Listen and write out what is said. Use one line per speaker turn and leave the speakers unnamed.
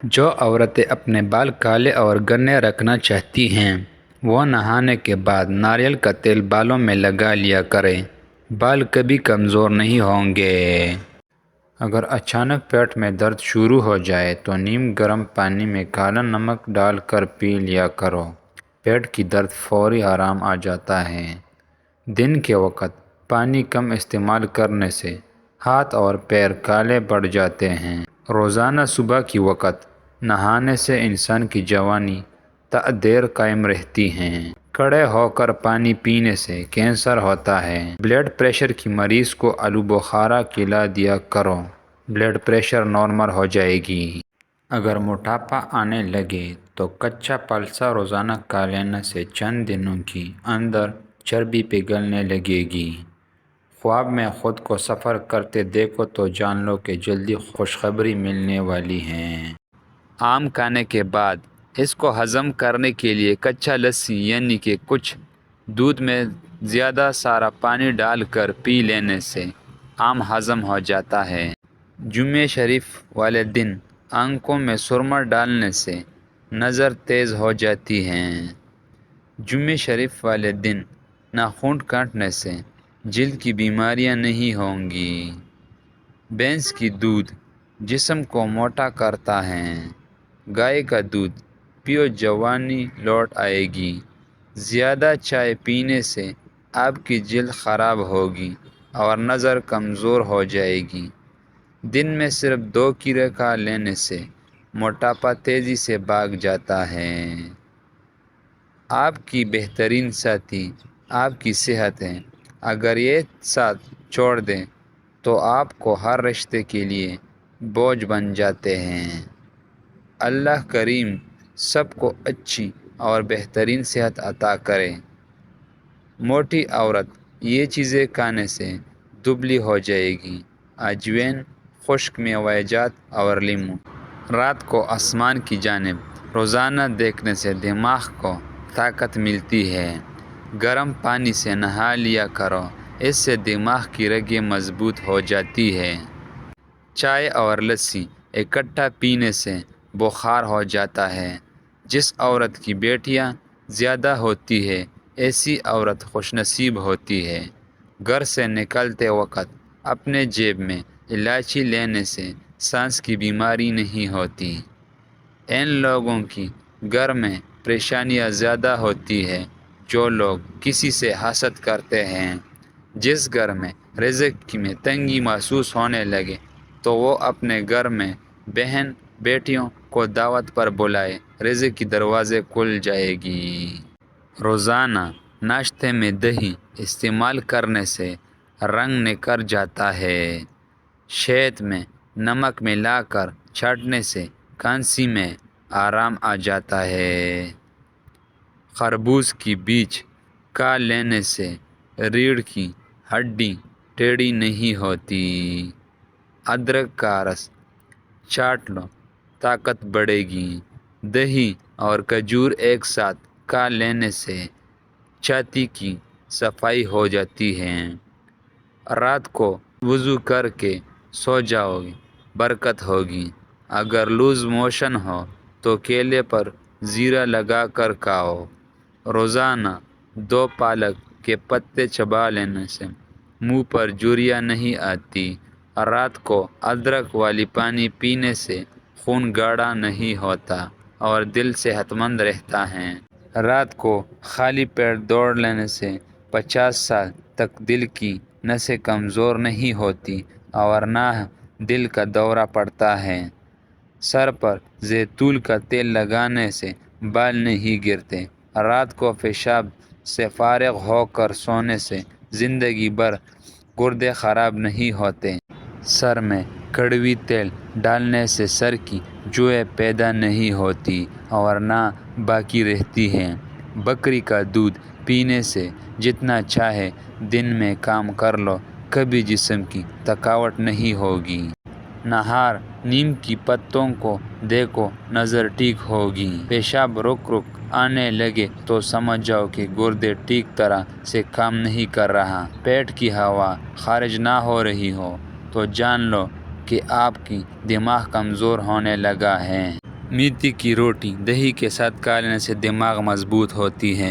جو عورتیں اپنے بال کالے اور گھنے رکھنا چاہتی ہیں وہ نہانے کے بعد ناریل کا تیل بالوں میں لگا لیا کریں۔ بال کبھی کمزور نہیں ہوں گے۔ اگر اچانک پیٹ میں درد شروع ہو جائے تو نیم گرم پانی میں کالا نمک ڈال کر پی لیا کرو۔ پیٹ کی درد فوری آرام آ جاتا ہے۔ دن کے وقت پانی کم استعمال کرنے سے ہاتھ اور پیر کالے پڑ جاتے ہیں۔ روزانہ صبح کی وقت نہانے سے انسان کی جوانی تا دیر قائم رہتی ہے۔ کھڑے ہو کر پانی پینے سے کینسر ہوتا ہے۔ بلڈ پریشر کی مریض کو آلو بخارا کھلا دیا کرو، بلڈ پریشر نارمل ہو جائے گی۔ اگر موٹاپا آنے لگے تو کچا پلسا روزانہ کھا لینے سے چند دنوں کے اندر چربی پگھلنے لگے گی۔ خواب میں خود کو سفر کرتے دیکھو تو جان لو کہ جلدی خوشخبری ملنے والی ہے۔ آم کھانے کے بعد اس کو ہضم کرنے کے لیے کچا لسی یعنی کہ کچھ دودھ میں زیادہ سارا پانی ڈال کر پی لینے سے آم ہضم ہو جاتا ہے۔ جمعہ شریف والے دن آنکھوں میں سرما ڈالنے سے نظر تیز ہو جاتی ہے۔ جمعہ شریف والے دن ناخن کاٹنے سے جلد کی بیماریاں نہیں ہوں گی۔ بھینس کی دودھ جسم کو موٹا کرتا ہے۔ گائے کا دودھ پیو جوانی لوٹ آئے گی۔ زیادہ چائے پینے سے آپ کی جلد خراب ہوگی اور نظر کمزور ہو جائے گی۔ دن میں صرف 2 کیڑے کھا لینے سے موٹاپا تیزی سے بھاگ جاتا ہے۔ آپ کی بہترین ساتھی آپ کی صحت ہے۔ اگر یہ ساتھ چھوڑ دیں تو آپ کو ہر رشتے کے لیے بوجھ بن جاتے ہیں۔ اللہ کریم سب کو اچھی اور بہترین صحت عطا کرے۔ موٹی عورت یہ چیزیں کھانے سے دبلی ہو جائے گی۔ اجوین، خشک میوہ جات اور لیموں۔ رات کو آسمان کی جانب روزانہ دیکھنے سے دماغ کو طاقت ملتی ہے۔ گرم پانی سے نہا لیا کرو، اس سے دماغ کی رگیں مضبوط ہو جاتی ہیں۔ چائے اور لسی اکٹھا پینے سے بخار ہو جاتا ہے۔ جس عورت کی بیٹیاں زیادہ ہوتی ہے ایسی عورت خوش نصیب ہوتی ہے۔ گھر سے نکلتے وقت اپنے جیب میں الائچی لینے سے سانس کی بیماری نہیں ہوتی۔ ان لوگوں کی گھر میں پریشانیاں زیادہ ہوتی ہے جو لوگ کسی سے حسد کرتے ہیں۔ جس گھر میں رزق میں تنگی محسوس ہونے لگے تو وہ اپنے گھر میں بہن بیٹیوں کو دعوت پر بلائے، رزق کی دروازے کھل جائے گی۔ روزانہ ناشتے میں دہی استعمال کرنے سے رنگ نکھر جاتا ہے۔ شہد میں نمک ملا کر چاٹنے سے کھانسی میں آرام آ جاتا ہے۔ خربوز کی بیج کھا لینے سے ریڑھ کی ہڈی ٹیڑھی نہیں ہوتی۔ ادرک کا رس چاٹ لو، طاقت بڑھے گی۔ دہی اور کھجور ایک ساتھ کھا لینے سے چھاتی کی صفائی ہو جاتی ہے۔ رات کو وضو کر کے سو جاؤ، برکت ہوگی۔ اگر لوز موشن ہو تو کیلے پر زیرہ لگا کر کھاؤ۔ روزانہ 2 پالک کے پتے چبا لینے سے منہ پر جھریاں نہیں آتی۔ رات کو ادرک والی پانی پینے سے خون گاڑھا نہیں ہوتا اور دل صحت مند رہتا ہے۔ رات کو خالی پیٹ دوڑ لینے سے 50 سال تک دل کی نسیں کمزور نہیں ہوتی اور نہ دل کا دورہ پڑتا ہے۔ سر پر زیتون کا تیل لگانے سے بال نہیں گرتے۔ رات کو پیشاب سے فارغ ہو کر سونے سے زندگی بھر گردے خراب نہیں ہوتے۔ سر میں کڑوی تیل ڈالنے سے سر کی جوئیں پیدا نہیں ہوتی اور نہ باقی رہتی ہیں۔ بکری کا دودھ پینے سے جتنا چاہے دن میں کام کر لو، کبھی جسم کی تھکاوٹ نہیں ہوگی۔ نہار نیم کی پتوں کو دیکھو، نظر ٹھیک ہوگی۔ پیشاب رک آنے لگے تو سمجھ جاؤ کہ گردے ٹھیک طرح سے کام نہیں کر رہا۔ پیٹ کی ہوا خارج نہ ہو رہی ہو تو جان لو کہ آپ کی دماغ کمزور ہونے لگا ہے۔ میتھی کی روٹی دہی کے ساتھ کھانے سے دماغ مضبوط ہوتی ہے۔